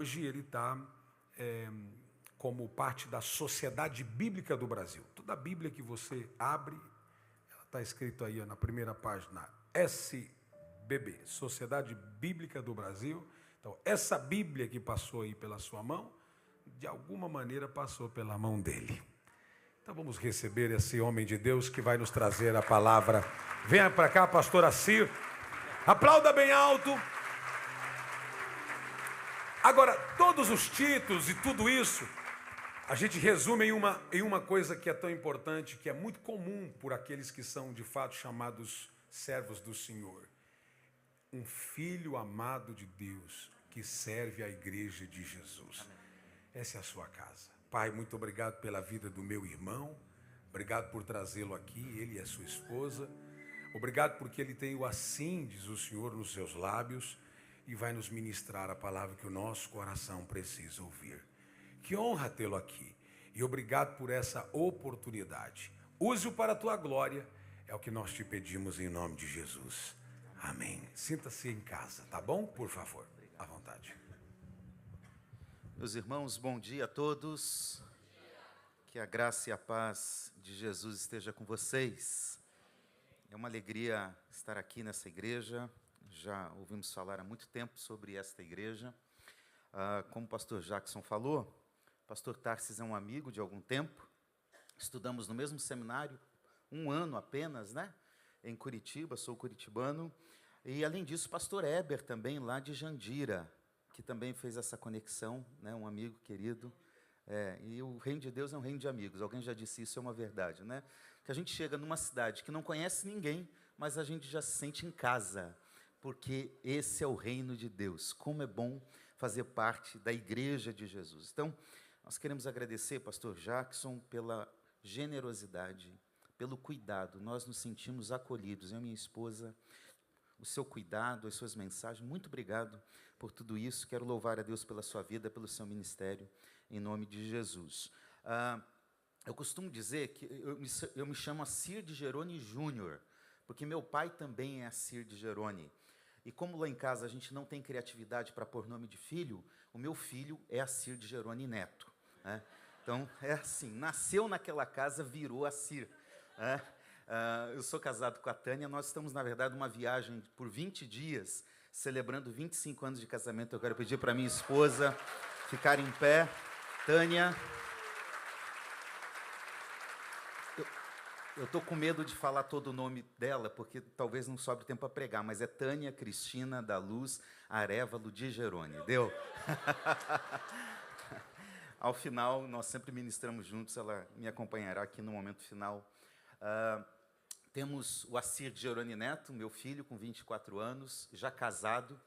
Hoje ele está como parte da Sociedade Bíblica do Brasil. Toda a Bíblia que você abre, ela está escrito aí na primeira página, SBB, Sociedade Bíblica do Brasil. Então, essa Bíblia que passou aí pela sua mão, de alguma maneira passou pela mão dele. Então vamos receber esse homem de Deus que vai nos trazer a palavra. Venha para cá, pastor Assir. Aplauda bem alto. Agora, todos os títulos e tudo isso, a gente resume em uma coisa que é tão importante, que é muito comum por aqueles que são de fato chamados servos do Senhor. Um filho amado de Deus que serve à igreja de Jesus. Essa é a sua casa. Pai, muito obrigado pela vida do meu irmão. Obrigado por trazê-lo aqui, ele e a sua esposa. Obrigado porque ele tem o assim, diz o Senhor, nos seus lábios e vai nos ministrar a palavra que o nosso coração precisa ouvir. Que honra tê-lo aqui e obrigado por essa oportunidade. Use-o para a tua glória, é o que nós te pedimos em nome de Jesus. Amém. Sinta-se em casa, tá bom? Por favor, à vontade. Meus irmãos, bom dia a todos. Que a graça e a paz de Jesus esteja com vocês. É uma alegria estar aqui nessa igreja. Já ouvimos falar há muito tempo sobre esta igreja. Como o pastor Jackson falou, o pastor Tarsis é um amigo de algum tempo. Estudamos no mesmo seminário, um ano apenas, né? Em Curitiba, sou curitibano. E, além disso, o pastor Heber também, lá de Jandira, que também fez essa conexão, né? Um amigo querido. E o reino de Deus é um reino de amigos. Alguém já disse isso, é uma verdade, né? Que a gente chega numa cidade que não conhece ninguém, mas a gente já se sente em casa, porque esse é o reino de Deus. Como é bom fazer parte da igreja de Jesus. Então, nós queremos agradecer, pastor Jackson, pela generosidade, pelo cuidado. Nós nos sentimos acolhidos, eu e minha esposa, o seu cuidado, as suas mensagens. Muito obrigado por tudo isso. Quero louvar a Deus pela sua vida, pelo seu ministério, em nome de Jesus. Eu costumo dizer que eu me chamo Assir de Geroni Júnior, porque meu pai também é Assir de Geroni. E como lá em casa a gente não tem criatividade para pôr nome de filho, o meu filho é Assir de Geroni Neto, né? Então, é assim, nasceu naquela casa, virou Assir, né? Eu sou casado com a Tânia, nós estamos, na verdade, numa viagem por 20 dias, celebrando 25 anos de casamento. Eu quero pedir para minha esposa ficar em pé. Tânia, eu estou com medo de falar todo o nome dela, porque talvez não sobre tempo para pregar, mas é Tânia Cristina da Luz Arévalo de Geroni. Deu? Ao final, nós sempre ministramos juntos, ela me acompanhará aqui no momento final. Temos o Assir de Geroni Neto, meu filho, com 24 anos, já casado,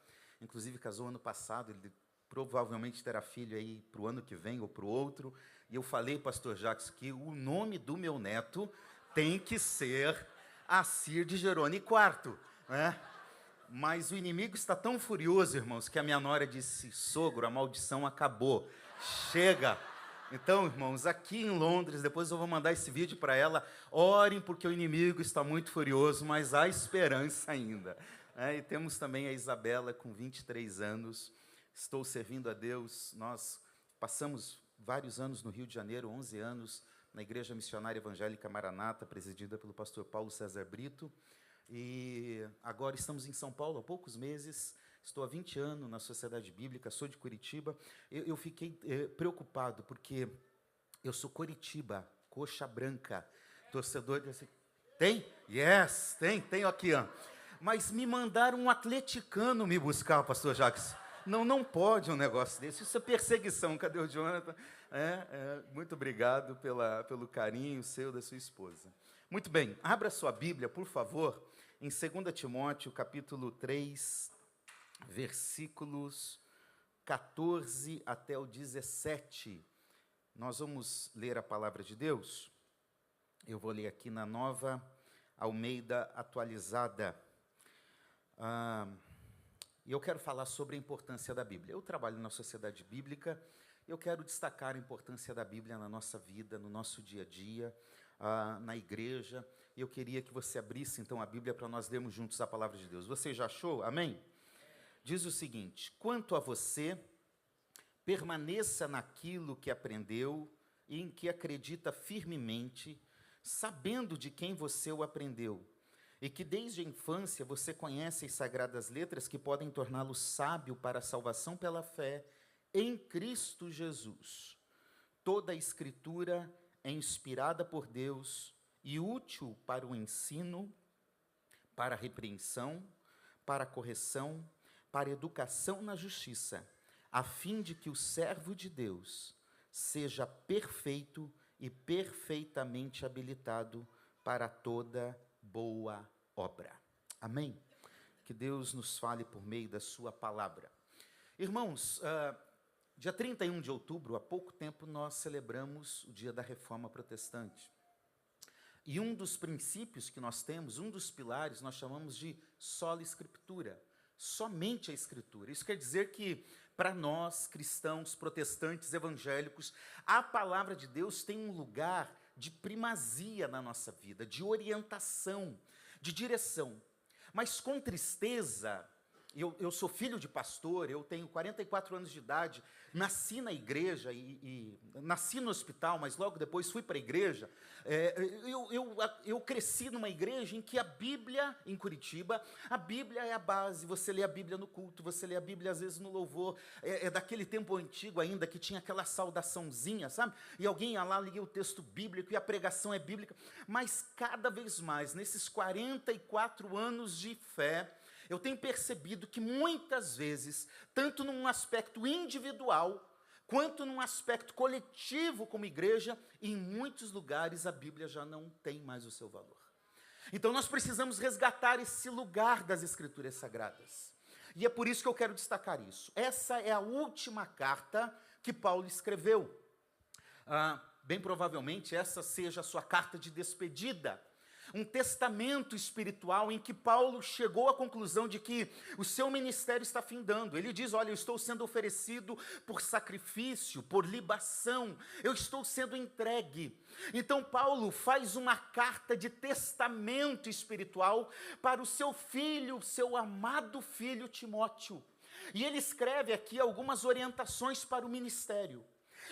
inclusive casou ano passado, ele provavelmente terá filho aí para o ano que vem ou para o outro. E eu falei, pastor Jackson, que o nome do meu neto tem que ser Assir de Geroni IV, né? Mas o inimigo está tão furioso, irmãos, que a minha nora disse: sogro, a maldição acabou, chega. Então, irmãos, aqui em Londres, depois eu vou mandar esse vídeo para ela, orem porque o inimigo está muito furioso, mas há esperança ainda. E temos também a Isabela, com 23 anos, estou servindo a Deus. Nós passamos vários anos no Rio de Janeiro, 11 anos, na Igreja Missionária Evangélica Maranata, presidida pelo pastor Paulo César Brito. E agora estamos em São Paulo há poucos meses. Estou há 20 anos na Sociedade Bíblica, sou de Curitiba. Eu fiquei preocupado, porque eu sou Curitiba, coxa branca, torcedor desse... Tem? Yes, tem aqui, ó. Mas me mandaram um atleticano me buscar, pastor Jackson. Não pode um negócio desse, isso é perseguição. Cadê o Jonathan? Muito obrigado pelo carinho seu, da sua esposa. Muito bem, abra sua Bíblia, por favor, em 2 Timóteo, capítulo 3, versículos 14 até o 17. Nós vamos ler a palavra de Deus. Eu vou ler aqui na Nova Almeida Atualizada. E eu quero falar sobre a importância da Bíblia. Eu trabalho na Sociedade Bíblica, eu quero destacar a importância da Bíblia na nossa vida, no nosso dia a dia, na igreja. E eu queria que você abrisse, então, a Bíblia para nós lermos juntos a palavra de Deus. Você já achou? Amém? Diz o seguinte: quanto a você, permaneça naquilo que aprendeu e em que acredita firmemente, sabendo de quem você o aprendeu, e que desde a infância você conhece as sagradas letras que podem torná-lo sábio para a salvação pela fé em Cristo Jesus. Toda a Escritura é inspirada por Deus e útil para o ensino, para a repreensão, para a correção, para a educação na justiça, a fim de que o servo de Deus seja perfeito e perfeitamente habilitado para toda boa obra. Amém? Que Deus nos fale por meio da sua palavra. Irmãos, dia 31 de outubro, há pouco tempo, nós celebramos o dia da Reforma Protestante. E um dos princípios que nós temos, um dos pilares, nós chamamos de sola Scriptura, somente a Escritura. Isso quer dizer que, para nós, cristãos, protestantes, evangélicos, a palavra de Deus tem um lugar de primazia na nossa vida, de orientação, de direção. Mas com tristeza, eu sou filho de pastor, eu tenho 44 anos de idade, nasci na igreja e nasci no hospital, mas logo depois fui para a igreja. Eu cresci numa igreja em que a Bíblia, em Curitiba, a Bíblia é a base. Você lê a Bíblia no culto, você lê a Bíblia às vezes no louvor. É daquele tempo antigo ainda, que tinha aquela saudaçãozinha, sabe? E alguém ia lá, lia o texto bíblico e a pregação é bíblica. Mas cada vez mais, nesses 44 anos de fé, eu tenho percebido que muitas vezes, tanto num aspecto individual, quanto num aspecto coletivo como igreja, em muitos lugares a Bíblia já não tem mais o seu valor. Então nós precisamos resgatar esse lugar das Escrituras Sagradas. E é por isso que eu quero destacar isso. Essa é a última carta que Paulo escreveu. Bem provavelmente essa seja a sua carta de despedida. Um testamento espiritual em que Paulo chegou à conclusão de que o seu ministério está findando. Ele diz, olha, eu estou sendo oferecido por sacrifício, por libação, eu estou sendo entregue. Então Paulo faz uma carta de testamento espiritual para o seu filho, seu amado filho Timóteo. E ele escreve aqui algumas orientações para o ministério.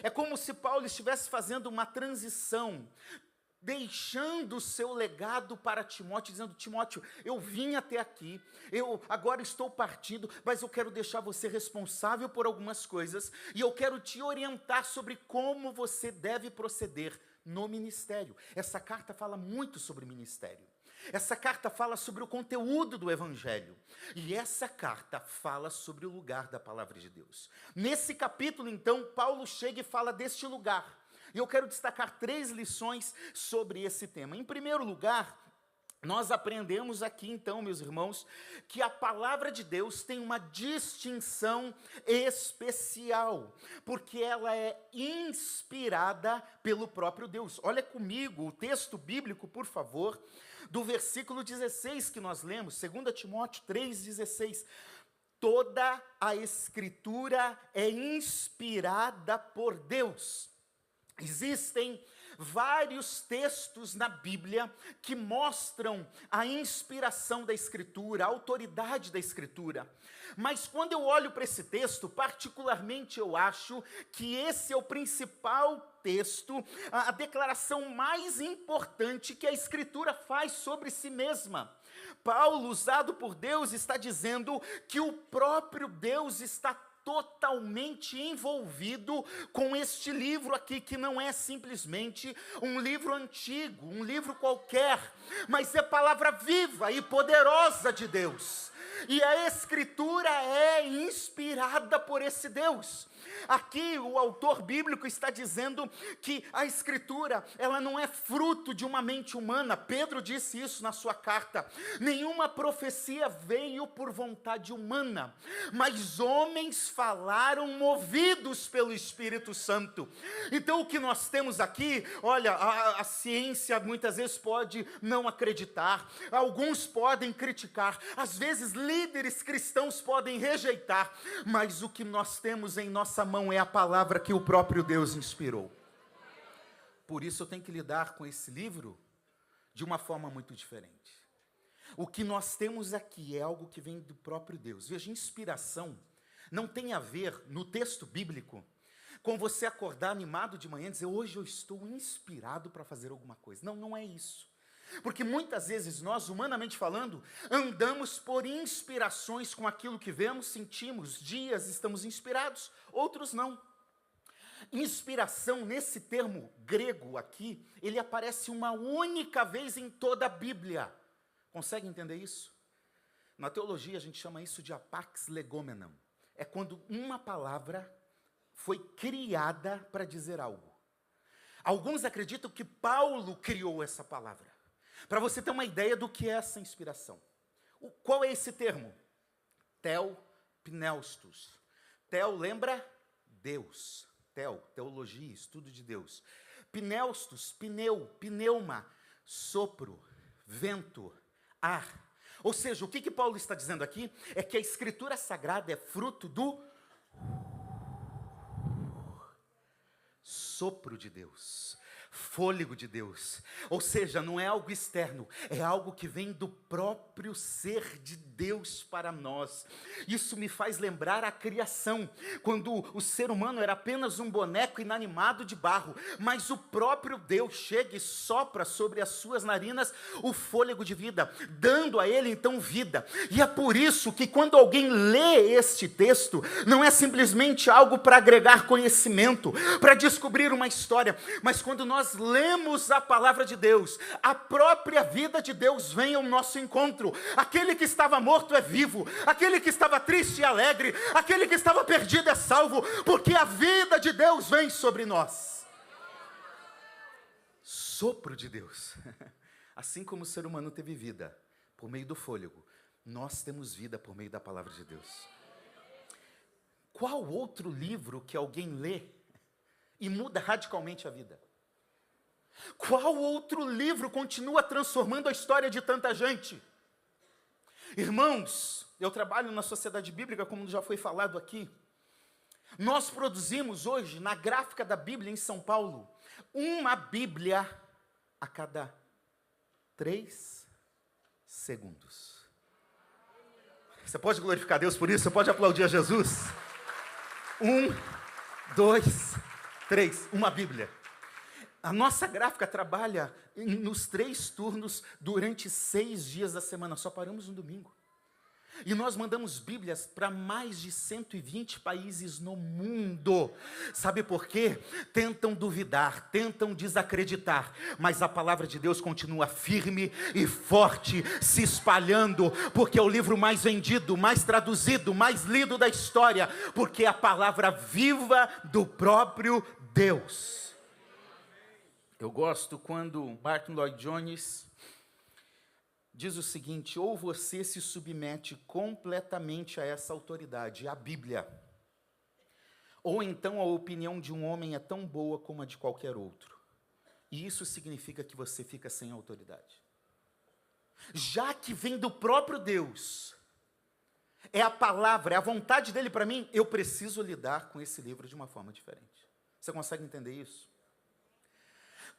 É como se Paulo estivesse fazendo uma transição, deixando o seu legado para Timóteo, dizendo, Timóteo, eu vim até aqui, eu agora estou partindo, mas eu quero deixar você responsável por algumas coisas, e eu quero te orientar sobre como você deve proceder no ministério. Essa carta fala muito sobre ministério. Essa carta fala sobre o conteúdo do Evangelho. E essa carta fala sobre o lugar da palavra de Deus. Nesse capítulo, então, Paulo chega e fala deste lugar. E eu quero destacar 3 lições sobre esse tema. Em primeiro lugar, nós aprendemos aqui então, meus irmãos, que a palavra de Deus tem uma distinção especial, porque ela é inspirada pelo próprio Deus. Olha comigo o texto bíblico, por favor, do versículo 16 que nós lemos, 2 Timóteo 3,16. Toda a Escritura é inspirada por Deus. Existem vários textos na Bíblia que mostram a inspiração da Escritura, a autoridade da Escritura. Mas quando eu olho para esse texto, particularmente eu acho que esse é o principal texto, a declaração mais importante que a Escritura faz sobre si mesma. Paulo, usado por Deus, está dizendo que o próprio Deus está totalmente envolvido com este livro aqui, que não é simplesmente um livro antigo, um livro qualquer, mas é palavra viva e poderosa de Deus. E a Escritura é inspirada por esse Deus. Aqui o autor bíblico está dizendo que a Escritura, ela não é fruto de uma mente humana. Pedro disse isso na sua carta. Nenhuma profecia veio por vontade humana, mas homens falaram movidos pelo Espírito Santo. Então o que nós temos aqui, olha, a ciência muitas vezes pode não acreditar, alguns podem criticar, às vezes líderes cristãos podem rejeitar, mas o que nós temos em nossa mão é a palavra que o próprio Deus inspirou. Por isso eu tenho que lidar com esse livro de uma forma muito diferente. O que nós temos aqui é algo que vem do próprio Deus. Veja, inspiração não tem a ver, no texto bíblico, com você acordar animado de manhã e dizer, hoje eu estou inspirado para fazer alguma coisa. Não, não é isso. Porque muitas vezes nós, humanamente falando, andamos por inspirações com aquilo que vemos, sentimos, dias estamos inspirados, outros não. Inspiração, nesse termo grego aqui, ele aparece uma única vez em toda a Bíblia. Consegue entender isso? Na teologia a gente chama isso de apax legomenam. É quando uma palavra foi criada para dizer algo. Alguns acreditam que Paulo criou essa palavra. Para você ter uma ideia do que é essa inspiração. Qual é esse termo? Theopneustos. Theo lembra? Deus. Teologia, estudo de Deus. Pneustos, pneu, pneuma, sopro, vento, ar. Ou seja, o que Paulo está dizendo aqui é que a Escritura Sagrada é fruto do sopro de Deus, fôlego de Deus. Ou seja, não é algo externo, é algo que vem do próprio ser de Deus para nós. Isso me faz lembrar a criação, quando o ser humano era apenas um boneco inanimado de barro, mas o próprio Deus chega e sopra sobre as suas narinas o fôlego de vida, dando a ele então vida. E é por isso que quando alguém lê este texto, não é simplesmente algo para agregar conhecimento, para descobrir uma história, mas quando nós lemos a palavra de Deus, a própria vida de Deus vem ao nosso encontro. Aquele que estava morto é vivo, aquele que estava triste é alegre, aquele que estava perdido é salvo, porque a vida de Deus vem sobre nós. Sopro de Deus. Assim como o ser humano teve vida por meio do fôlego, nós temos vida por meio da palavra de Deus. Qual outro livro que alguém lê e muda radicalmente a vida? Qual outro livro continua transformando a história de tanta gente? Irmãos, eu trabalho na Sociedade Bíblica, como já foi falado aqui. Nós produzimos hoje, na gráfica da Bíblia em São Paulo, uma Bíblia a cada 3 segundos. Você pode glorificar Deus por isso? Você pode aplaudir a Jesus? 1, 2, 3, uma Bíblia. A nossa gráfica trabalha nos 3 turnos durante 6 dias da semana, só paramos no domingo. E nós mandamos Bíblias para mais de 120 países no mundo. Sabe por quê? Tentam duvidar, tentam desacreditar, mas a palavra de Deus continua firme e forte, se espalhando, porque é o livro mais vendido, mais traduzido, mais lido da história, porque é a palavra viva do próprio Deus. Eu gosto quando Martin Lloyd Jones diz o seguinte: ou você se submete completamente a essa autoridade, a Bíblia, ou então a opinião de um homem é tão boa como a de qualquer outro. E isso significa que você fica sem autoridade. Já que vem do próprio Deus, é a palavra, é a vontade dele para mim, eu preciso lidar com esse livro de uma forma diferente. Você consegue entender isso?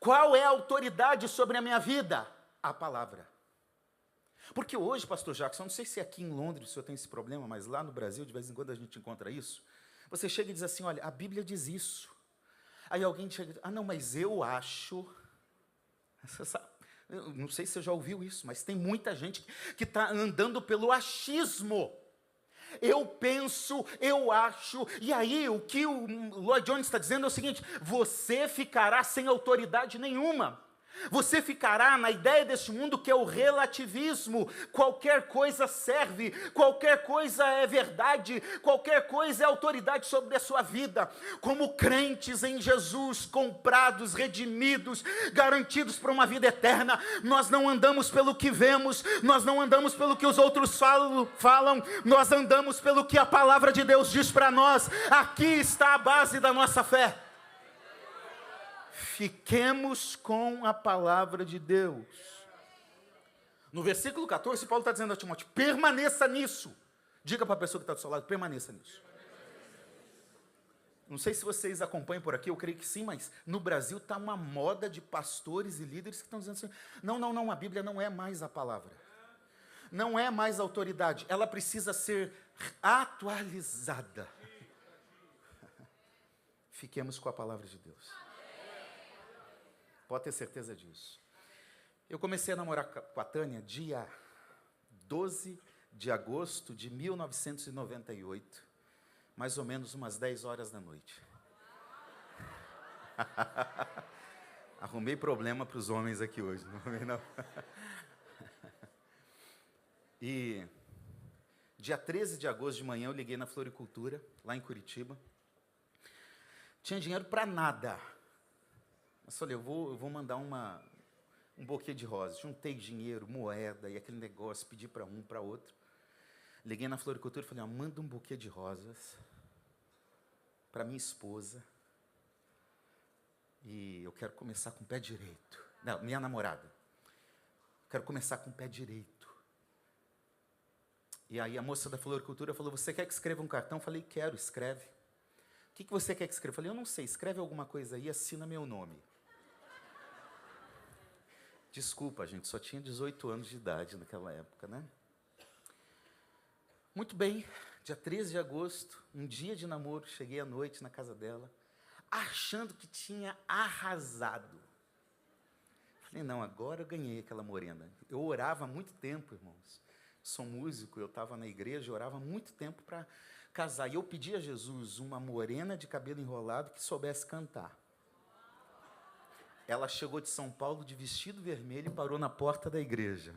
Qual é a autoridade sobre a minha vida? A palavra. Porque hoje, pastor Jackson, não sei se aqui em Londres o senhor tem esse problema, mas lá no Brasil, de vez em quando a gente encontra isso. Você chega e diz assim, olha, a Bíblia diz isso. Aí alguém chega e diz, não, mas eu acho... Eu não sei se você já ouviu isso, mas tem muita gente que está andando pelo achismo. Eu penso, eu acho, e aí o que o Lloyd Jones está dizendo é o seguinte: você ficará sem autoridade nenhuma. Você ficará na ideia deste mundo que é o relativismo. Qualquer coisa serve, qualquer coisa é verdade, qualquer coisa é autoridade sobre a sua vida. Como crentes em Jesus, comprados, redimidos, garantidos para uma vida eterna, nós não andamos pelo que vemos, nós não andamos pelo que os outros falam, nós andamos pelo que a palavra de Deus diz para nós. Aqui está a base da nossa fé. Fiquemos com a palavra de Deus. No versículo 14, Paulo está dizendo a Timóteo, permaneça nisso. Diga para a pessoa que está do seu lado, permaneça nisso. Não sei se vocês acompanham por aqui, eu creio que sim, mas no Brasil está uma moda de pastores e líderes que estão dizendo assim, não, a Bíblia não é mais a palavra. não é mais autoridade, ela precisa ser atualizada. Fiquemos com a palavra de Deus. Pode ter certeza disso. Eu comecei a namorar com a Tânia dia 12 de agosto de 1998, mais ou menos umas 10 horas da noite. Arrumei problema para os homens aqui hoje, não arrumei não. E dia 13 de agosto de manhã eu liguei na Floricultura, lá em Curitiba. Tinha dinheiro para nada. Mas falei, eu vou mandar um buquê de rosas. Juntei dinheiro, moeda e aquele negócio, pedi para um, para outro. Liguei na Floricultura e falei, manda um buquê de rosas para minha esposa. E eu quero começar com o pé direito. Não, minha namorada. Quero começar com o pé direito. E aí a moça da Floricultura falou, você quer que escreva um cartão? Eu falei, quero, escreve. O que você quer que escreva? Eu falei, eu não sei, escreve alguma coisa aí, assina meu nome. Desculpa, gente, só tinha 18 anos de idade naquela época, né? Muito bem, dia 13 de agosto, um dia de namoro, cheguei à noite na casa dela, achando que tinha arrasado. Falei, não, agora eu ganhei aquela morena. Eu orava há muito tempo, irmãos. Sou músico, eu estava na igreja, eu orava há muito tempo para casar. E eu pedi a Jesus uma morena de cabelo enrolado que soubesse cantar. Ela chegou de São Paulo de vestido vermelho e parou na porta da igreja.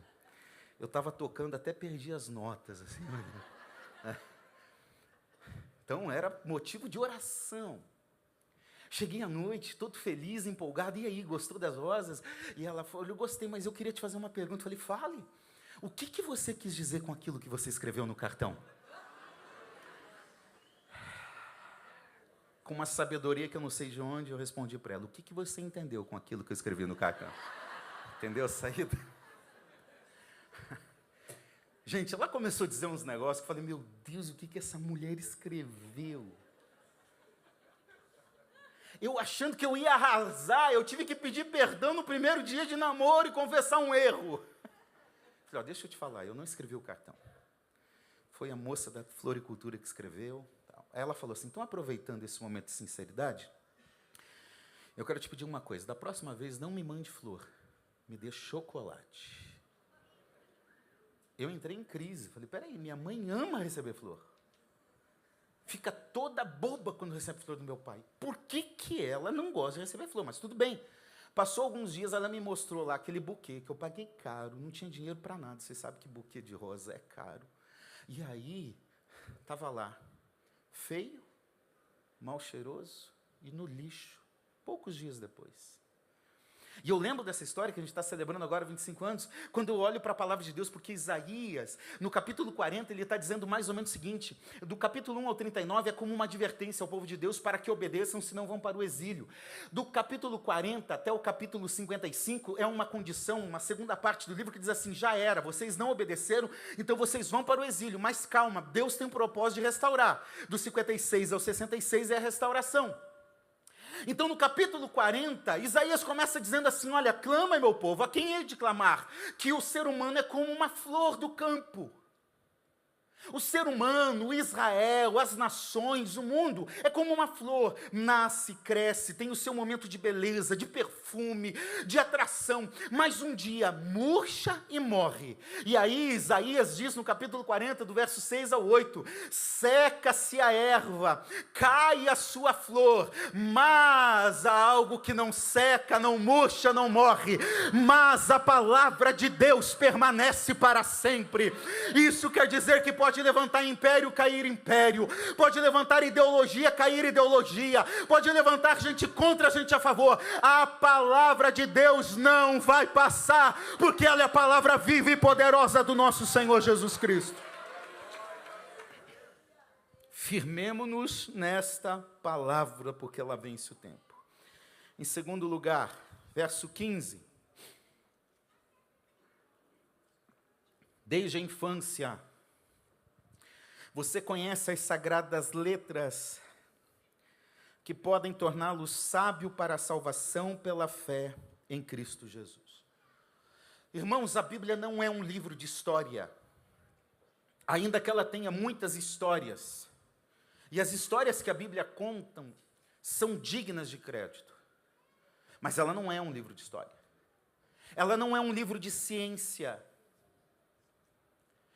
Eu estava tocando, até perdi as notas. Assim. Então, era motivo de oração. Cheguei à noite, todo feliz, empolgado. E aí, gostou das rosas? E ela falou, eu gostei, mas eu queria te fazer uma pergunta. Eu falei, fale. O que você quis dizer com aquilo que você escreveu no cartão? Com uma sabedoria que eu não sei de onde, eu respondi para ela, o que você entendeu com aquilo que eu escrevi no cartão? Entendeu a saída? Gente, ela começou a dizer uns negócios, que eu falei, meu Deus, o que essa mulher escreveu? Eu achando que eu ia arrasar, eu tive que pedir perdão no primeiro dia de namoro e confessar um erro. Falei, deixa eu te falar, eu não escrevi o cartão. Foi a moça da Floricultura que escreveu. Aí ela falou assim, então aproveitando esse momento de sinceridade, eu quero te pedir uma coisa, da próxima vez não me mande flor, me dê chocolate. Eu entrei em crise, falei, peraí, minha mãe ama receber flor. Fica toda boba quando recebe flor do meu pai. Por que ela não gosta de receber flor? Mas tudo bem. Passou alguns dias, ela me mostrou lá aquele buquê, que eu paguei caro, não tinha dinheiro para nada. Você sabe que buquê de rosa é caro. E aí, estava lá, feio, mal cheiroso e no lixo, poucos dias depois. E eu lembro dessa história que a gente está celebrando agora 25 anos, quando eu olho para a palavra de Deus, porque Isaías, no capítulo 40, ele está dizendo mais ou menos o seguinte, do capítulo 1 ao 39 é como uma advertência ao povo de Deus para que obedeçam, senão vão para o exílio. Do capítulo 40 até o capítulo 55 é uma condição, uma segunda parte do livro que diz assim, já era, vocês não obedeceram, então vocês vão para o exílio, mas calma, Deus tem um propósito de restaurar. Do 56 ao 66 é a restauração. Então, no capítulo 40, Isaías começa dizendo assim, olha, clama, meu povo, a quem hei de clamar? Que o ser humano é como uma flor do campo. O ser humano, o Israel, as nações, o mundo, é como uma flor, nasce, cresce, tem o seu momento de beleza, de perfume, de atração, mas um dia murcha e morre. E aí Isaías diz no capítulo 40, do verso 6 ao 8, seca-se a erva, cai a sua flor, mas há algo que não seca, não murcha, não morre, mas a palavra de Deus permanece para sempre. Isso quer dizer que pode levantar império, cair império, pode levantar ideologia, cair ideologia, pode levantar gente contra, gente a favor, a palavra de Deus não vai passar, porque ela é a palavra viva e poderosa do nosso Senhor Jesus Cristo. Firmemo-nos nesta palavra, porque ela vence o tempo. Em segundo lugar, verso 15, desde a infância, você conhece as sagradas letras que podem torná-lo sábio para a salvação pela fé em Cristo Jesus. Irmãos, a Bíblia não é um livro de história. ainda que ela tenha muitas histórias, e as histórias que a Bíblia conta são dignas de crédito, mas ela não é um livro de história. Ela não é um livro de ciência.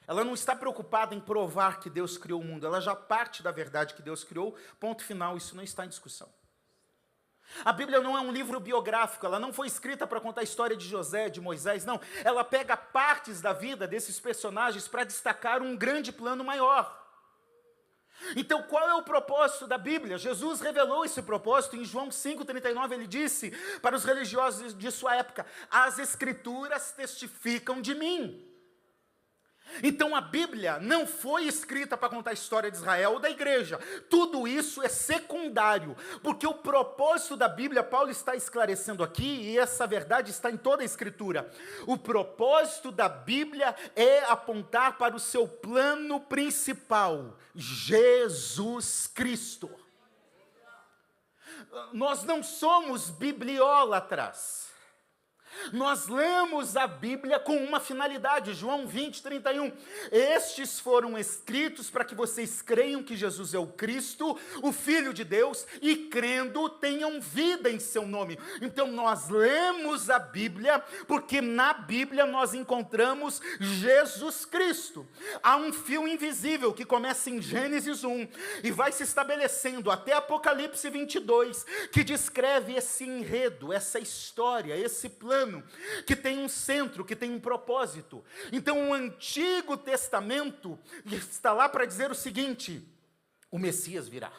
Ela não está preocupada em provar que Deus criou o mundo. Ela já parte da verdade que Deus criou, ponto final, isso não está em discussão. A Bíblia não é um livro biográfico, ela não foi escrita para contar a história de José, de Moisés, não. Ela pega partes da vida desses personagens para destacar um grande plano maior. Então, qual é o propósito da Bíblia? Jesus revelou esse propósito em João 5,39, ele disse para os religiosos de sua época: as Escrituras testificam de mim. Então a Bíblia não foi escrita para contar a história de Israel ou da igreja. Tudo isso é secundário, porque o propósito da Bíblia, Paulo está esclarecendo aqui, e essa verdade está em toda a Escritura. O propósito da Bíblia é apontar para o seu plano principal, Jesus Cristo. Nós não somos bibliólatras. Nós lemos a Bíblia com uma finalidade, João 20:31. Estes foram escritos para que vocês creiam que Jesus é o Cristo, o Filho de Deus, e crendo tenham vida em seu nome. Então nós lemos a Bíblia porque na Bíblia nós encontramos Jesus Cristo. Há um fio invisível que começa em Gênesis 1 e vai se estabelecendo até Apocalipse 22, que descreve esse enredo, essa história, esse plano, que tem um centro, que tem um propósito. Então o Antigo Testamento está lá para dizer o seguinte: o Messias virá.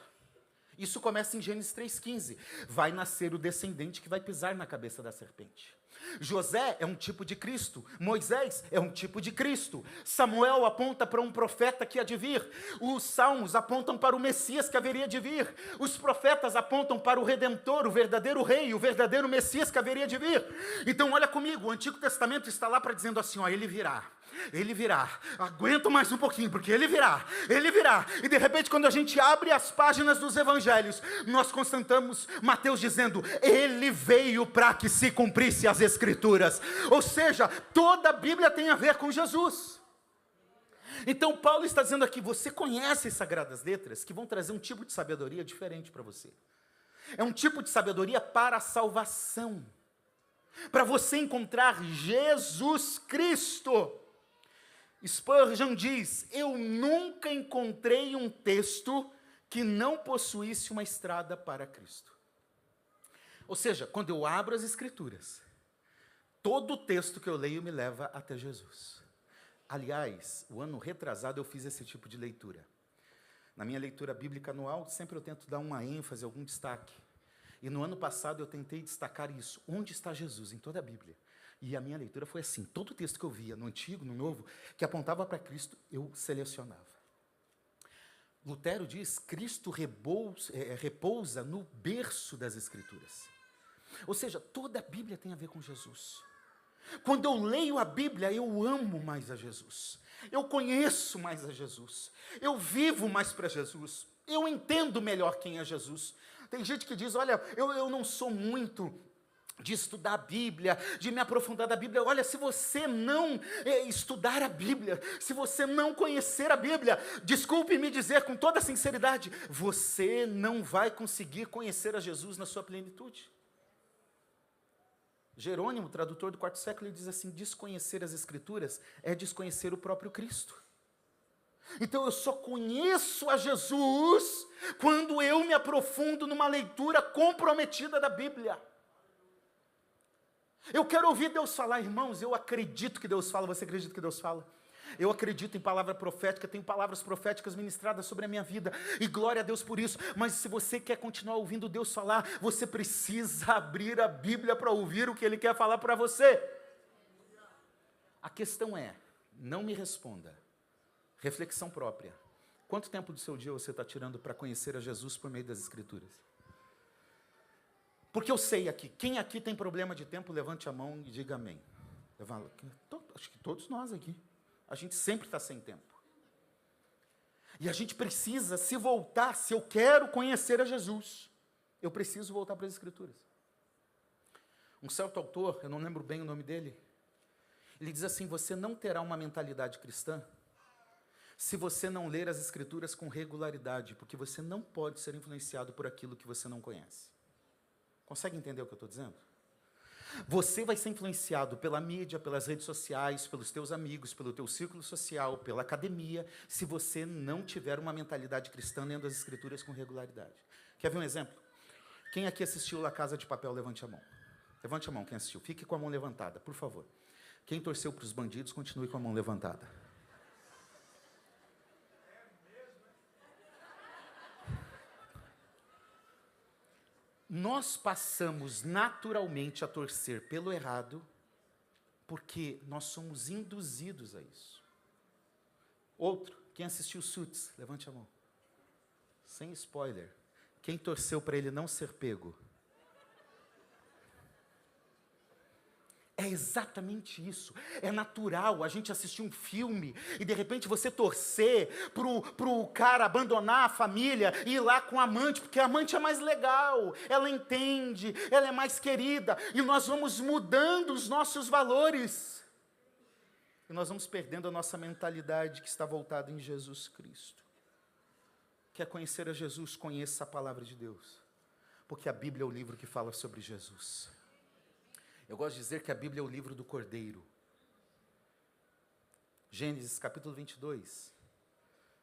Isso começa em Gênesis 3,15. Vai nascer o descendente que vai pisar na cabeça da serpente. José é um tipo de Cristo, Moisés é um tipo de Cristo, Samuel aponta para um profeta que há de vir, os salmos apontam para o Messias que haveria de vir, os profetas apontam para o Redentor, o verdadeiro rei, o verdadeiro Messias que haveria de vir. Então olha comigo, o Antigo Testamento está lá para dizendo assim, ó, ele virá, aguenta mais um pouquinho, porque ele virá, e de repente quando a gente abre as páginas dos evangelhos, nós constatamos Mateus dizendo, ele veio para que se cumprisse as Escrituras, ou seja, toda a Bíblia tem a ver com Jesus. Então Paulo está dizendo aqui, você conhece as Sagradas Letras, que vão trazer um tipo de sabedoria diferente para você, é um tipo de sabedoria para a salvação, para você encontrar Jesus Cristo. Spurgeon diz, eu nunca encontrei um texto que não possuísse uma estrada para Cristo. Ou seja, quando eu abro as Escrituras, todo texto que eu leio me leva até Jesus. Aliás, o ano retrasado eu fiz esse tipo de leitura. Na minha leitura bíblica anual, sempre eu tento dar uma ênfase, algum destaque. E no ano passado eu tentei destacar isso. Onde está Jesus em toda a Bíblia? E a minha leitura foi assim, todo texto que eu via, no Antigo, no Novo, que apontava para Cristo, eu selecionava. Lutero diz, Cristo repousa no berço das Escrituras. Ou seja, toda a Bíblia tem a ver com Jesus. Quando eu leio a Bíblia, eu amo mais a Jesus. Eu conheço mais a Jesus. Eu vivo mais para Jesus. Eu entendo melhor quem é Jesus. Tem gente que diz, olha, eu não sou muito de estudar a Bíblia, de me aprofundar da Bíblia. Olha, se você não estudar a Bíblia, se você não conhecer a Bíblia, desculpe me dizer com toda sinceridade, você não vai conseguir conhecer a Jesus na sua plenitude. Jerônimo, tradutor do quarto século, ele diz assim, desconhecer as Escrituras é desconhecer o próprio Cristo. Então eu só conheço a Jesus quando eu me aprofundo numa leitura comprometida da Bíblia. Eu quero ouvir Deus falar, irmãos, eu acredito que Deus fala, você acredita que Deus fala? Eu acredito em palavra profética, tenho palavras proféticas ministradas sobre a minha vida, e glória a Deus por isso, mas se você quer continuar ouvindo Deus falar, você precisa abrir a Bíblia para ouvir o que Ele quer falar para você. A questão é, não me responda, reflexão própria, quanto tempo do seu dia você está tirando para conhecer a Jesus por meio das Escrituras? Porque eu sei aqui, quem aqui tem problema de tempo, levante a mão e diga amém. Eu falo, acho que todos nós aqui. A gente sempre está sem tempo. E a gente precisa se voltar, se eu quero conhecer a Jesus, eu preciso voltar para as Escrituras. Um certo autor, eu não lembro bem o nome dele, ele diz assim, você não terá uma mentalidade cristã se você não ler as Escrituras com regularidade, porque você não pode ser influenciado por aquilo que você não conhece. Consegue entender o que eu estou dizendo? Você vai ser influenciado pela mídia, pelas redes sociais, pelos teus amigos, pelo teu círculo social, pela academia, se você não tiver uma mentalidade cristã lendo as Escrituras com regularidade. Quer ver um exemplo? Quem aqui assistiu La Casa de Papel, levante a mão. Levante a mão quem assistiu. Fique com a mão levantada, por favor. Quem torceu para os bandidos, continue com a mão levantada. Nós passamos naturalmente a torcer pelo errado, porque nós somos induzidos a isso. Outro, quem assistiu Suits, levante a mão. Sem spoiler. Quem torceu para ele não ser pego? É exatamente isso. É natural a gente assistir um filme e de repente você torcer pro cara abandonar a família e ir lá com a amante, porque a amante é mais legal, ela entende, ela é mais querida, e nós vamos mudando os nossos valores. E nós vamos perdendo a nossa mentalidade que está voltada em Jesus Cristo. Quer conhecer a Jesus? Conheça a palavra de Deus, porque a Bíblia é o livro que fala sobre Jesus. Eu gosto de dizer que a Bíblia é o livro do Cordeiro. Gênesis capítulo 22.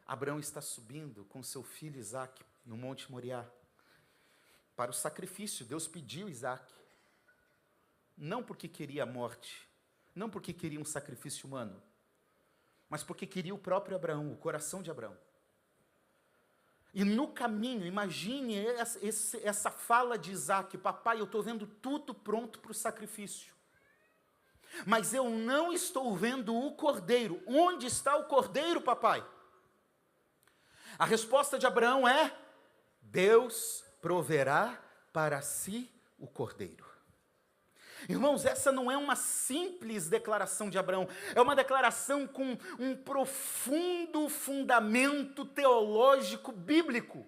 Abraão está subindo com seu filho Isaque no Monte Moriá para o sacrifício. Deus pediu Isaque. Não porque queria a morte, não porque queria um sacrifício humano, mas porque queria o próprio Abraão, o coração de Abraão. E no caminho, imagine essa fala de Isaque: papai, eu estou vendo tudo pronto para o sacrifício, mas eu não estou vendo o cordeiro. Onde está o cordeiro, papai? A resposta de Abraão é: Deus proverá para si o cordeiro. Irmãos, essa não é uma simples declaração de Abraão, é uma declaração com um profundo fundamento teológico bíblico,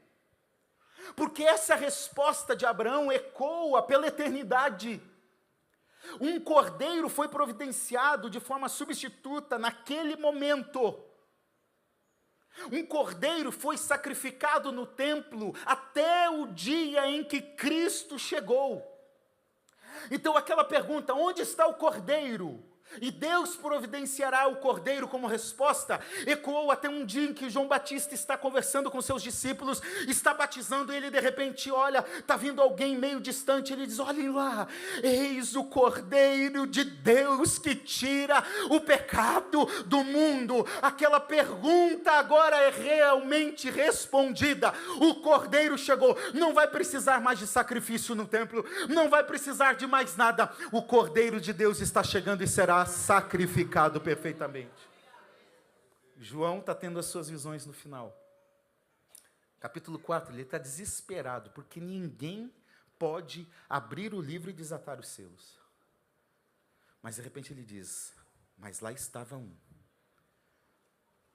porque essa resposta de Abraão ecoa pela eternidade. Um cordeiro foi providenciado de forma substituta naquele momento. Um cordeiro foi sacrificado no templo até o dia em que Cristo chegou. Então aquela pergunta: onde está o cordeiro? E Deus providenciará o cordeiro como resposta, ecoou até um dia em que João Batista está conversando com seus discípulos, está batizando, e ele de repente olha, está vindo alguém meio distante, ele diz: olhem lá, eis o cordeiro de Deus que tira o pecado do mundo. Aquela pergunta agora é realmente respondida. O cordeiro chegou, não vai precisar mais de sacrifício no templo, não vai precisar de mais nada. O cordeiro de Deus está chegando e será sacrificado perfeitamente. João está tendo as suas visões no final. Capítulo 4, ele está desesperado, porque ninguém pode abrir o livro e desatar os selos. Mas de repente ele diz: mas lá estava um,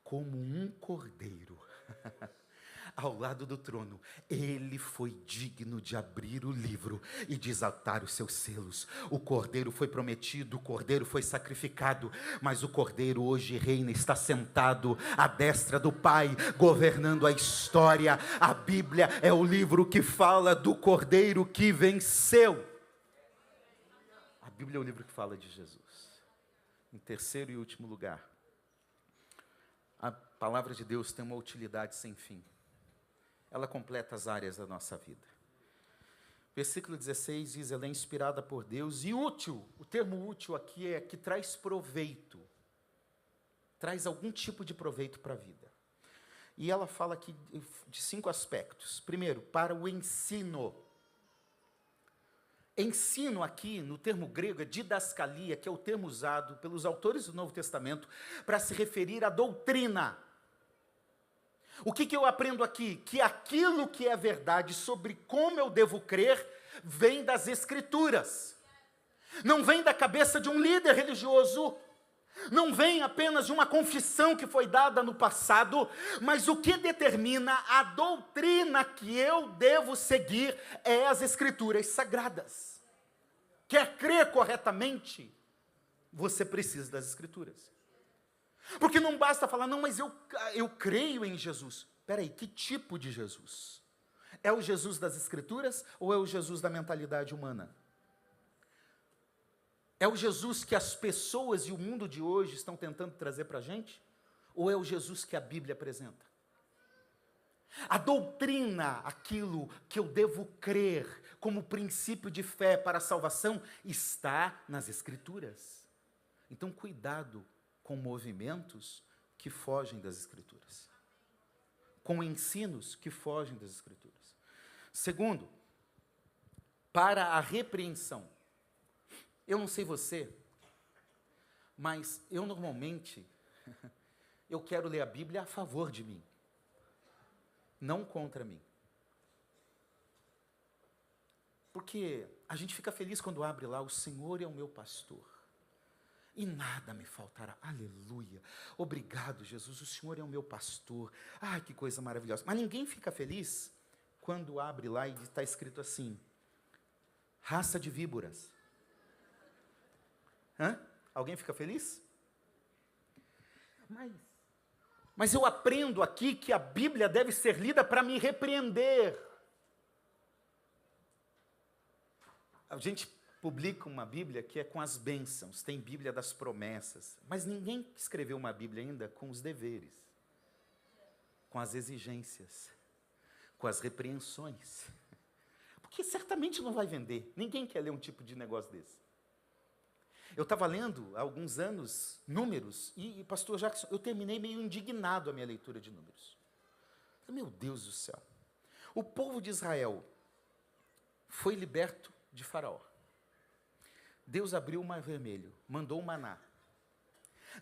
como um cordeiro, ao lado do trono. Ele foi digno de abrir o livro e desatar os seus selos. O cordeiro foi prometido, o cordeiro foi sacrificado, mas o cordeiro hoje reina, está sentado à destra do Pai, governando a história. A Bíblia é o livro que fala do cordeiro que venceu. A Bíblia é o livro que fala de Jesus. Em terceiro e último lugar, a palavra de Deus tem uma utilidade sem fim. Ela completa as áreas da nossa vida. Versículo 16 diz: ela é inspirada por Deus e útil. O termo útil aqui é que traz proveito. Traz algum tipo de proveito para a vida. E ela fala aqui de 5 aspectos. Primeiro, para o ensino. Ensino aqui, no termo grego, é didascalia, que é o termo usado pelos autores do Novo Testamento para se referir à doutrina. O que eu aprendo aqui? Que aquilo que é verdade sobre como eu devo crer vem das Escrituras. Não vem da cabeça de um líder religioso, não vem apenas de uma confissão que foi dada no passado, mas o que determina a doutrina que eu devo seguir é as Escrituras sagradas. Quer crer corretamente? Você precisa das Escrituras. Porque não basta falar, não, mas eu creio em Jesus. Espera aí, que tipo de Jesus? É o Jesus das Escrituras ou é o Jesus da mentalidade humana? É o Jesus que as pessoas e o mundo de hoje estão tentando trazer para a gente? Ou é o Jesus que a Bíblia apresenta? A doutrina, aquilo que eu devo crer como princípio de fé para a salvação, está nas Escrituras. Então, cuidado com movimentos que fogem das Escrituras, com ensinos que fogem das Escrituras. Segundo, para a repreensão. Eu não sei você, mas eu normalmente, eu quero ler a Bíblia a favor de mim, não contra mim. Porque a gente fica feliz quando abre lá, o Senhor é o meu pastor, e nada me faltará. Aleluia. Obrigado, Jesus, o Senhor é o meu pastor. Ai, que coisa maravilhosa. Mas ninguém fica feliz quando abre lá e está escrito assim, raça de víboras. Hã? Alguém fica feliz? Mas eu aprendo aqui que a Bíblia deve ser lida para me repreender. A gente publica uma Bíblia que é com as bênçãos, tem Bíblia das promessas, mas ninguém escreveu uma Bíblia ainda com os deveres, com as exigências, com as repreensões, porque certamente não vai vender, ninguém quer ler um tipo de negócio desse. Eu estava lendo há alguns anos Números, e pastor Jackson, eu terminei meio indignado a minha leitura de Números. Meu Deus do céu, o povo de Israel foi liberto de Faraó. Deus abriu o mar vermelho, mandou o maná.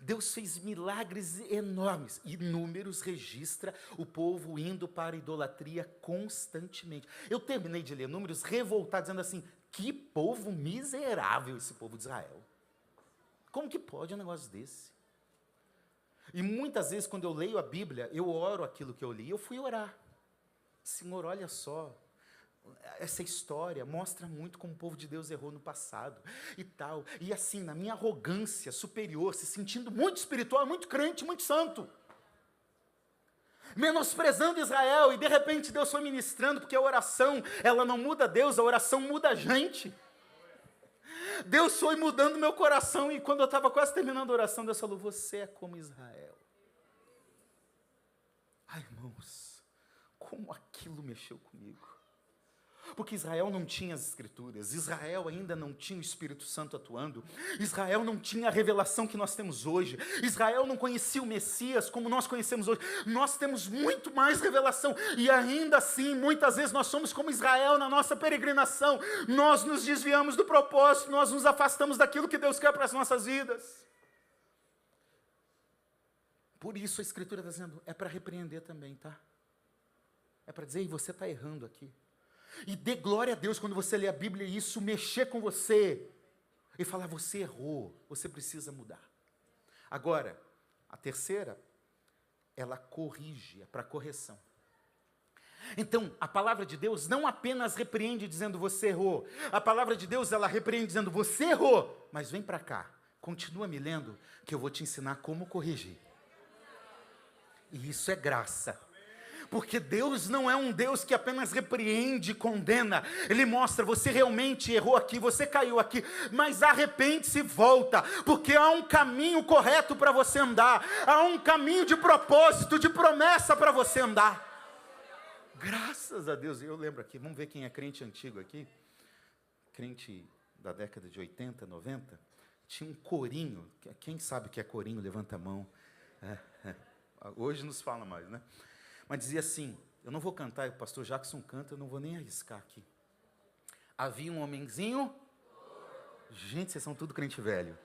Deus fez milagres enormes, e Números registra o povo indo para a idolatria constantemente. Eu terminei de ler Números revoltado, dizendo assim, que povo miserável esse povo de Israel. Como que pode um negócio desse? E muitas vezes, quando eu leio a Bíblia, eu oro aquilo que eu li. Eu fui orar. Senhor, olha só, essa história mostra muito como o povo de Deus errou no passado e tal. E assim, na minha arrogância superior, se sentindo muito espiritual, muito crente, muito santo, menosprezando Israel, e de repente Deus foi ministrando, porque a oração, ela não muda Deus, a oração muda a gente. Deus foi mudando meu coração, e quando eu estava quase terminando a oração, Deus falou, você é como Israel. Ai, irmãos, como aquilo mexeu comigo. Porque Israel não tinha as Escrituras, Israel ainda não tinha o Espírito Santo atuando, Israel não tinha a revelação que nós temos hoje, Israel não conhecia o Messias como nós conhecemos hoje. Nós temos muito mais revelação, e ainda assim, muitas vezes nós somos como Israel na nossa peregrinação, nós nos desviamos do propósito, nós nos afastamos daquilo que Deus quer para as nossas vidas. Por isso a Escritura está dizendo, é para repreender também, tá? É para dizer, você está errando aqui. E dê glória a Deus quando você lê a Bíblia e isso mexer com você. E falar, você errou, você precisa mudar. Agora, a terceira, ela corrige, é para correção. Então, a palavra de Deus não apenas repreende dizendo você errou. A palavra de Deus, ela repreende dizendo você errou. Mas vem para cá, continua me lendo, que eu vou te ensinar como corrigir. E isso é graça. Porque Deus não é um Deus que apenas repreende e condena. Ele mostra, você realmente errou aqui, você caiu aqui, mas arrepende-se e volta, porque há um caminho correto para você andar, há um caminho de propósito, de promessa para você andar. Graças a Deus, eu lembro aqui, vamos ver quem é crente antigo aqui, crente da década de 80, 90, tinha um corinho, quem sabe o que é corinho, levanta a mão. Hoje nos fala mais, né? Mas dizia assim, eu não vou cantar, o pastor Jackson canta, eu não vou nem arriscar aqui. Havia um homenzinho, gente, vocês são tudo crente velho.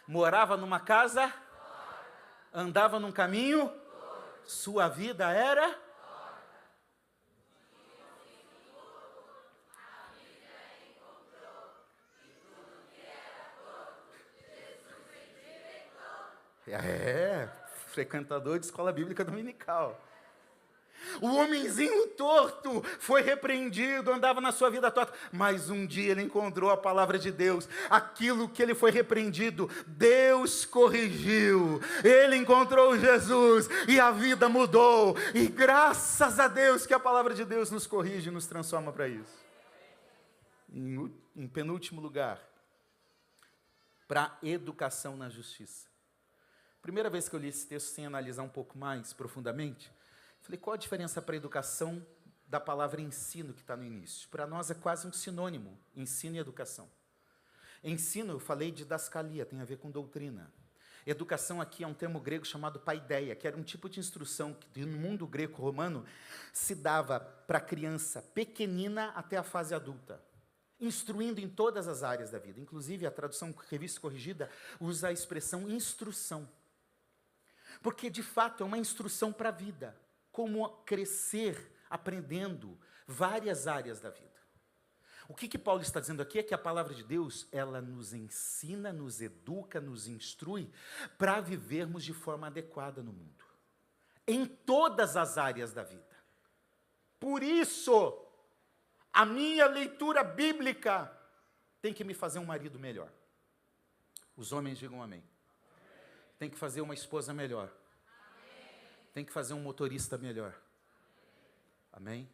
Morava numa casa, andava num caminho, sua vida era... frequentador de escola bíblica dominical. O homenzinho torto foi repreendido, andava na sua vida torta, mas um dia ele encontrou a palavra de Deus. Aquilo que ele foi repreendido, Deus corrigiu. Ele encontrou Jesus e a vida mudou. E graças a Deus que a palavra de Deus nos corrige e nos transforma para isso. Em penúltimo lugar, para educação na justiça. Primeira vez que eu li esse texto sem analisar um pouco mais profundamente, falei, qual a diferença para a educação da palavra ensino que está no início? Para nós é quase um sinônimo, ensino e educação. Ensino, eu falei de didascalia, tem a ver com doutrina. Educação aqui é um termo grego chamado paideia, que era um tipo de instrução que no mundo greco-romano se dava para a criança pequenina até a fase adulta, instruindo em todas as áreas da vida. Inclusive, a tradução Revista Corrigida usa a expressão instrução. Porque, de fato, é uma instrução para a vida. Como crescer aprendendo várias áreas da vida. O que Paulo está dizendo aqui é que a palavra de Deus, ela nos ensina, nos educa, nos instrui para vivermos de forma adequada no mundo. Em todas as áreas da vida. Por isso, a minha leitura bíblica tem que me fazer um marido melhor. Os homens digam amém. Tem que fazer uma esposa melhor. Tem que fazer um motorista melhor. Amém?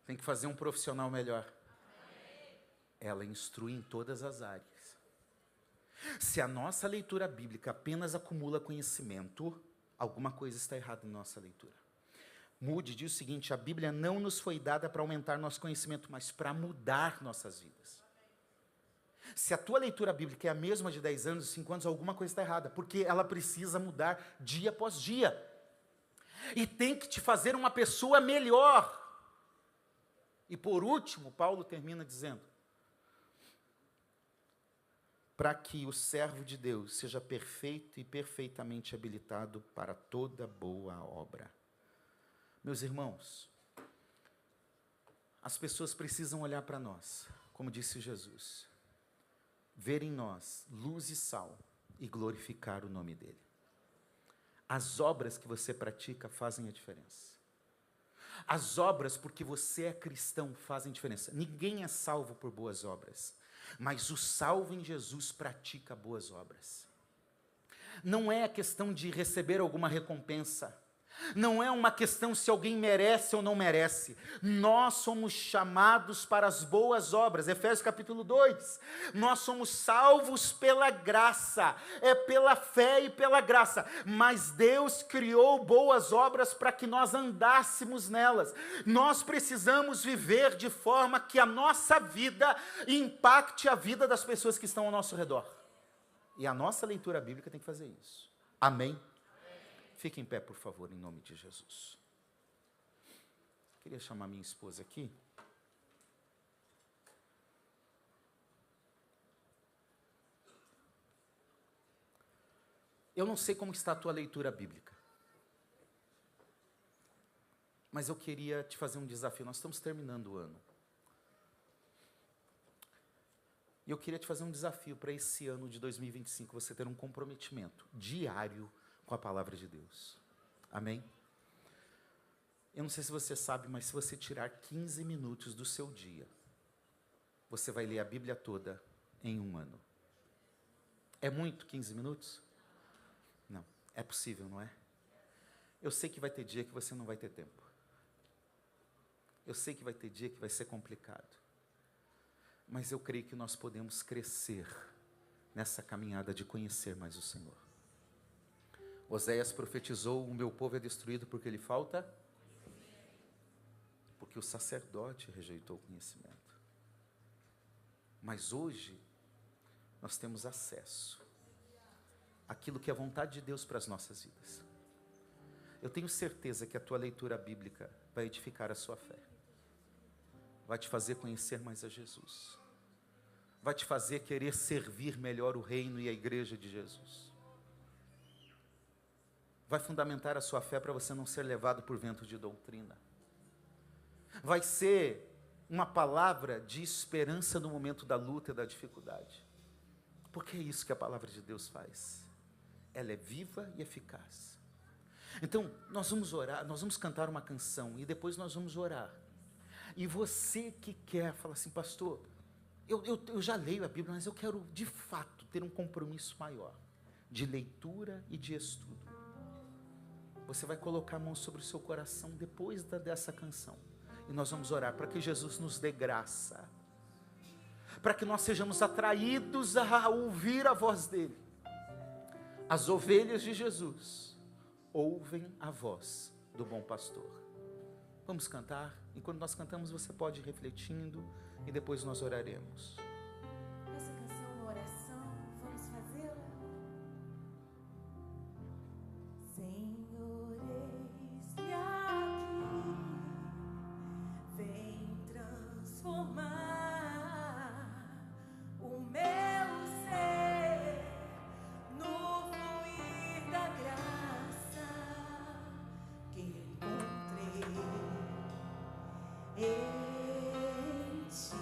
Tem que fazer um profissional melhor. Ela instrui em todas as áreas. Se a nossa leitura bíblica apenas acumula conhecimento, alguma coisa está errada na nossa leitura. Moody diz o seguinte, a Bíblia não nos foi dada para aumentar nosso conhecimento, mas para mudar nossas vidas. Se a tua leitura bíblica é a mesma de 10 anos, 5 anos, alguma coisa está errada, porque ela precisa mudar dia após dia. E tem que te fazer uma pessoa melhor. E por último, Paulo termina dizendo, para que o servo de Deus seja perfeito e perfeitamente habilitado para toda boa obra. Meus irmãos, as pessoas precisam olhar para nós, como disse Jesus, ver em nós luz e sal e glorificar o nome dele. As obras que você pratica fazem a diferença. As obras, porque você é cristão, fazem diferença. Ninguém é salvo por boas obras, mas o salvo em Jesus pratica boas obras. Não é a questão de receber alguma recompensa. Não é uma questão se alguém merece ou não merece. Nós somos chamados para as boas obras. Efésios capítulo 2. Nós somos salvos pela graça. É pela fé e pela graça. Mas Deus criou boas obras para que nós andássemos nelas. Nós precisamos viver de forma que a nossa vida impacte a vida das pessoas que estão ao nosso redor. E a nossa leitura bíblica tem que fazer isso. Amém? Fique em pé, por favor, em nome de Jesus. Queria chamar minha esposa aqui. Eu não sei como está a tua leitura bíblica. Mas eu queria te fazer um desafio. Nós estamos terminando o ano. E eu queria te fazer um desafio para esse ano de 2025, você ter um comprometimento diário com a palavra de Deus. Amém? Eu não sei se você sabe, mas se você tirar 15 minutos do seu dia, você vai ler a Bíblia toda em um ano. É muito 15 minutos? Não. É possível, não é? Eu sei que vai ter dia que você não vai ter tempo. Eu sei que vai ter dia que vai ser complicado. Mas eu creio que nós podemos crescer nessa caminhada de conhecer mais o Senhor. Oséias profetizou, o meu povo é destruído porque lhe falta? Porque o sacerdote rejeitou o conhecimento. Mas hoje, nós temos acesso àquilo que é a vontade de Deus para as nossas vidas. Eu tenho certeza que a tua leitura bíblica vai edificar a sua fé. Vai te fazer conhecer mais a Jesus. Vai te fazer querer servir melhor o reino e a igreja de Jesus. Vai fundamentar a sua fé para você não ser levado por vento de doutrina. Vai ser uma palavra de esperança no momento da luta e da dificuldade. Porque é isso que a palavra de Deus faz. Ela é viva e eficaz. Então, nós vamos orar, nós vamos cantar uma canção e depois nós vamos orar. E você que quer, fala assim, pastor, eu já leio a Bíblia, mas eu quero de fato ter um compromisso maior de leitura e de estudo. Você vai colocar a mão sobre o seu coração depois dessa canção. E nós vamos orar para que Jesus nos dê graça, para que nós sejamos atraídos a ouvir a voz dele. As ovelhas de Jesus ouvem a voz do bom pastor. Vamos cantar. Enquanto nós cantamos, você pode ir refletindo e depois nós oraremos. Essa canção é uma oração, vamos fazê-la? Senhor, eis-me aqui, vem transformar o meu ser no fluir da graça que encontrei em ti.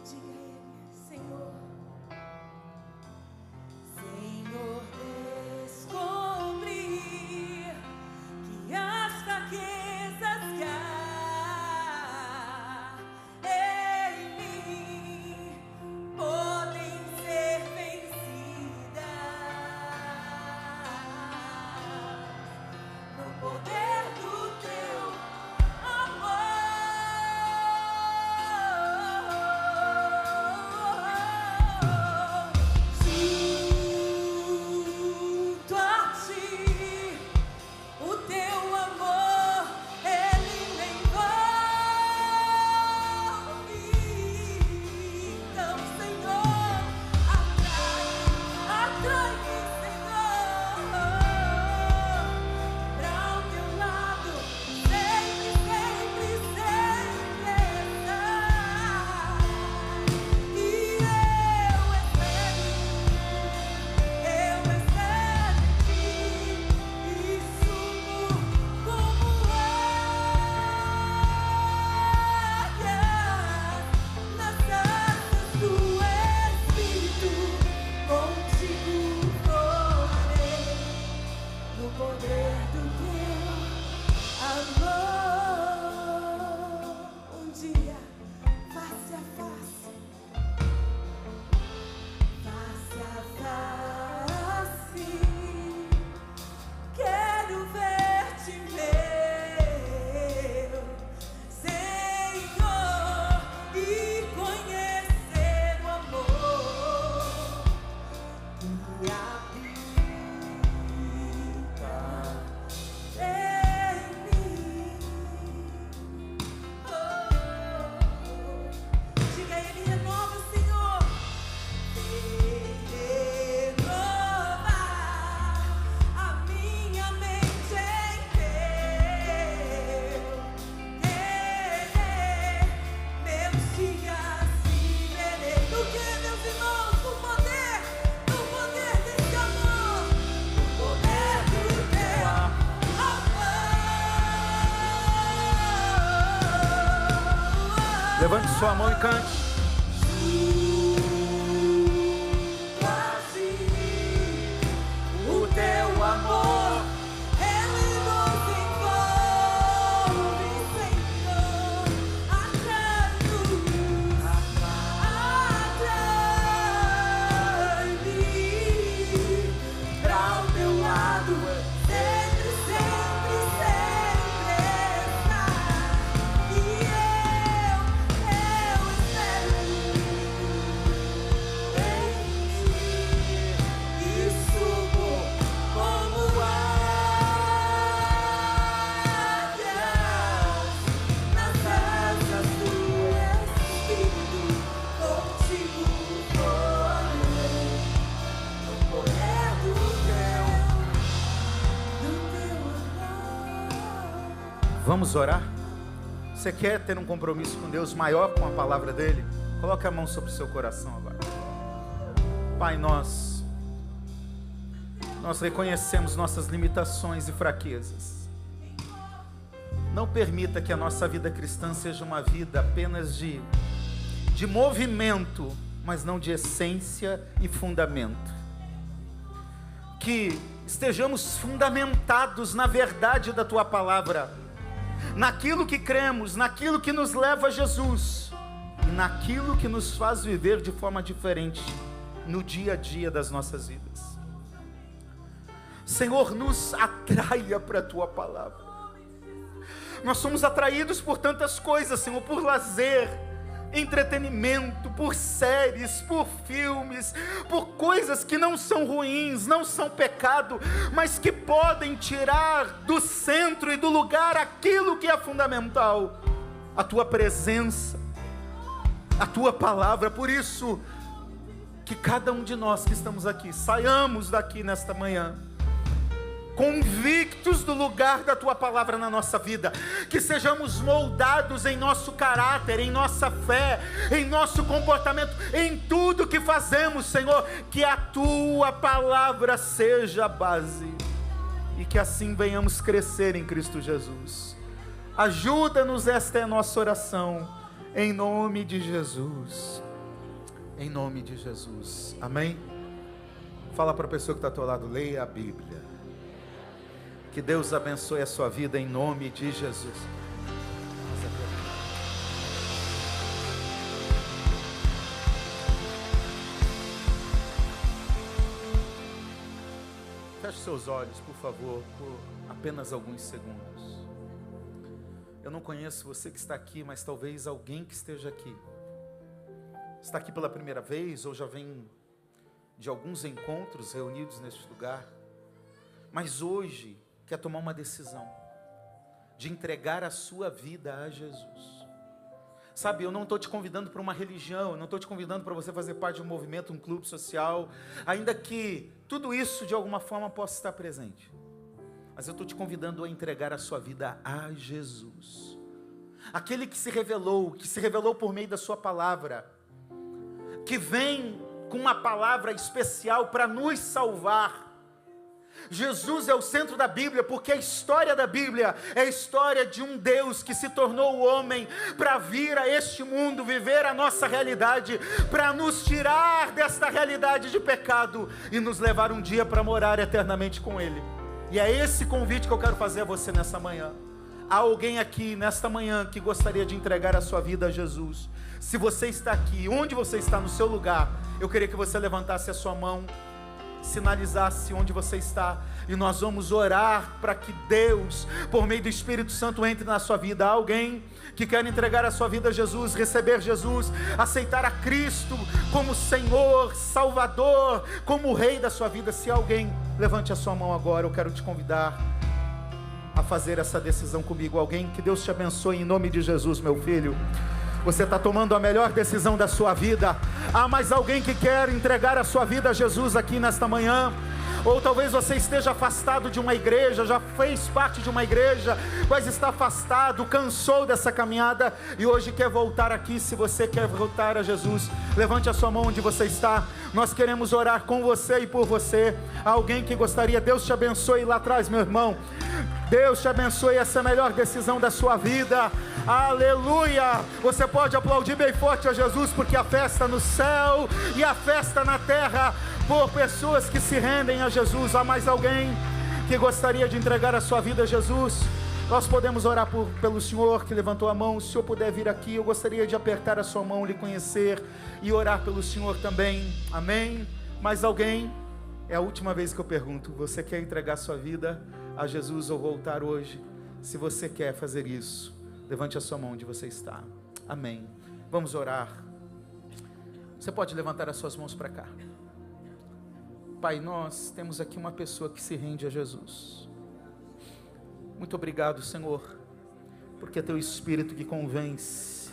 Diga a Ele, Senhor, Senhor, descobri que as fraquezas que há em mim podem ser vencidas no poder do teu amor. Junto a ti, o teu amor, ele me envolve. Então, Senhor, atrai-me, Senhor, pra o teu lado, sempre, sempre, sempre estar. E eu espero em ti, e subo como águias nas asas do Espírito, contigo voarei no poder do teu amor. Um dia, face a face, quero ver-te, meu Senhor, e conhecer o amor que habita em mim. Diga a Ele, renova, Senhor. Renovar a minha mente em teu querer, meus dias viverei. No que, meus irmãos? No poder desse amor, no poder do teu amor. Levante sua mão e cante. O teu amor, ele nos envolve, Senhor, atrai-me pra o teu lado, sempre, sempre, sempre estar. E eu espero em ti, e subo como águias nas asas do Espírito, contigo voarei no poder do teu amor. Vamos orar? Você quer ter um compromisso com Deus maior com a palavra dele? Coloque a mão sobre o seu coração agora. Pai, nós reconhecemos nossas limitações e fraquezas. Não permita que a nossa vida cristã seja uma vida apenas de movimento, mas não de essência e fundamento. que estejamos fundamentados na verdade da Tua palavra, naquilo que cremos, naquilo que nos leva a Jesus, e naquilo que nos faz viver de forma diferente no dia a dia das nossas vidas. Senhor, nos atraia para a Tua palavra. Nós somos atraídos por tantas coisas, Senhor, por lazer, entretenimento, por séries, por filmes, por coisas que não são ruins, não são pecado, mas que podem tirar do centro e do lugar aquilo que é fundamental, a Tua presença, a Tua palavra. Por isso, que cada um de nós que estamos aqui, saiamos daqui nesta manhã convictos do lugar da Tua palavra na nossa vida, que sejamos moldados em nosso caráter, em nossa fé, em nosso comportamento, em tudo que fazemos, Senhor, que a Tua palavra seja a base, e que assim venhamos crescer em Cristo Jesus. Ajuda-nos, esta é a nossa oração, em nome de Jesus, em nome de Jesus, amém? Fala para a pessoa que está ao teu lado, leia a Bíblia. Que Deus abençoe a sua vida em nome de Jesus. Feche seus olhos, por favor, por apenas alguns segundos. Eu não conheço você que está aqui, mas talvez alguém que esteja aqui está aqui pela primeira vez, ou já vem de alguns encontros reunidos neste lugar, mas hoje quer tomar uma decisão de entregar a sua vida a Jesus. Sabe, eu não estou te convidando para uma religião, eu não estou te convidando para você fazer parte de um movimento, um clube social, ainda que tudo isso de alguma forma possa estar presente, mas eu estou te convidando a entregar a sua vida a Jesus, aquele que se revelou por meio da sua palavra, que vem com uma palavra especial para nos salvar. Jesus é o centro da Bíblia, porque a história da Bíblia é a história de um Deus que se tornou homem para vir a este mundo, viver a nossa realidade, para nos tirar desta realidade de pecado e nos levar um dia para morar eternamente com Ele. E é esse convite que eu quero fazer a você nessa manhã. Há alguém aqui nesta manhã que gostaria de entregar a sua vida a Jesus? Se você está aqui, onde você está no seu lugar, eu queria que você levantasse a sua mão, sinalizasse onde você está, e nós vamos orar para que Deus, por meio do Espírito Santo, entre na sua vida. Há alguém que quer entregar a sua vida a Jesus, receber Jesus, aceitar a Cristo como Senhor, Salvador, como Rei da sua vida? Se há alguém, levante a sua mão agora, eu quero te convidar a fazer essa decisão comigo. Alguém, que Deus te abençoe em nome de Jesus, meu filho. Você está tomando a melhor decisão da sua vida. Há mais alguém que quer entregar a sua vida a Jesus aqui nesta manhã? Ou talvez você esteja afastado de uma igreja, já fez parte de uma igreja, mas está afastado, cansou dessa caminhada e hoje quer voltar aqui. Se você quer voltar a Jesus, levante a sua mão onde você está. Nós queremos orar com você e por você. Alguém que gostaria? Deus te abençoe lá atrás, meu irmão. Deus te abençoe, essa é a melhor decisão da sua vida. Aleluia! Você pode aplaudir bem forte a Jesus, porque a festa no céu e a festa na terra por pessoas que se rendem a Jesus. Há mais alguém que gostaria de entregar a sua vida a Jesus? Nós podemos orar pelo senhor que levantou a mão. Se o senhor puder vir aqui, eu gostaria de apertar a sua mão, lhe conhecer e orar pelo senhor também. Amém? Mais alguém? É a última vez que eu pergunto. Você quer entregar a sua vida a Jesus ou voltar hoje? Se você quer fazer isso, levante a sua mão onde você está. Amém. Vamos orar. Você pode levantar as suas mãos para cá. Pai, nós temos aqui uma pessoa que se rende a Jesus. Muito obrigado, Senhor, porque é Teu Espírito que convence,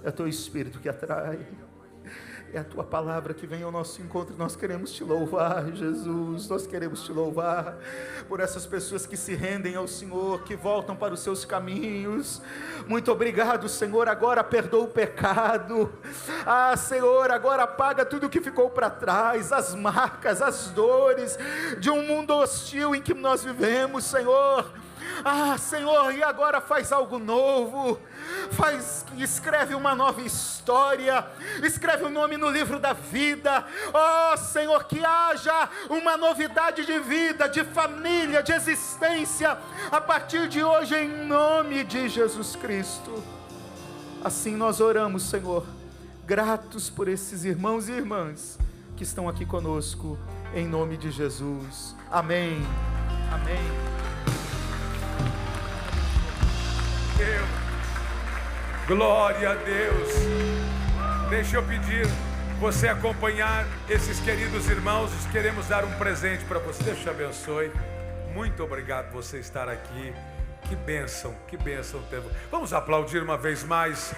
é Teu Espírito que atrai, é a Tua palavra que vem ao nosso encontro. Nós queremos Te louvar, Jesus, nós queremos Te louvar por essas pessoas que se rendem ao Senhor, que voltam para os Seus caminhos. Muito obrigado, Senhor. Agora perdoa o pecado, Senhor, agora apaga tudo que ficou para trás, as marcas, as dores de um mundo hostil em que nós vivemos, Senhor. Ah, Senhor, e agora faz algo novo. Escreve uma nova história. Escreve o nome no livro da vida. Oh, Senhor, que haja uma novidade de vida, de família, de existência, a partir de hoje, em nome de Jesus Cristo. Assim nós oramos, Senhor, gratos por esses irmãos e irmãs que estão aqui conosco, em nome de Jesus. Amém. Amém. Deus, glória a Deus. Deixa eu pedir você acompanhar esses queridos irmãos. Queremos dar um presente para você. Deus te abençoe. Muito obrigado por você estar aqui. Que bênção ter. Vamos aplaudir uma vez mais.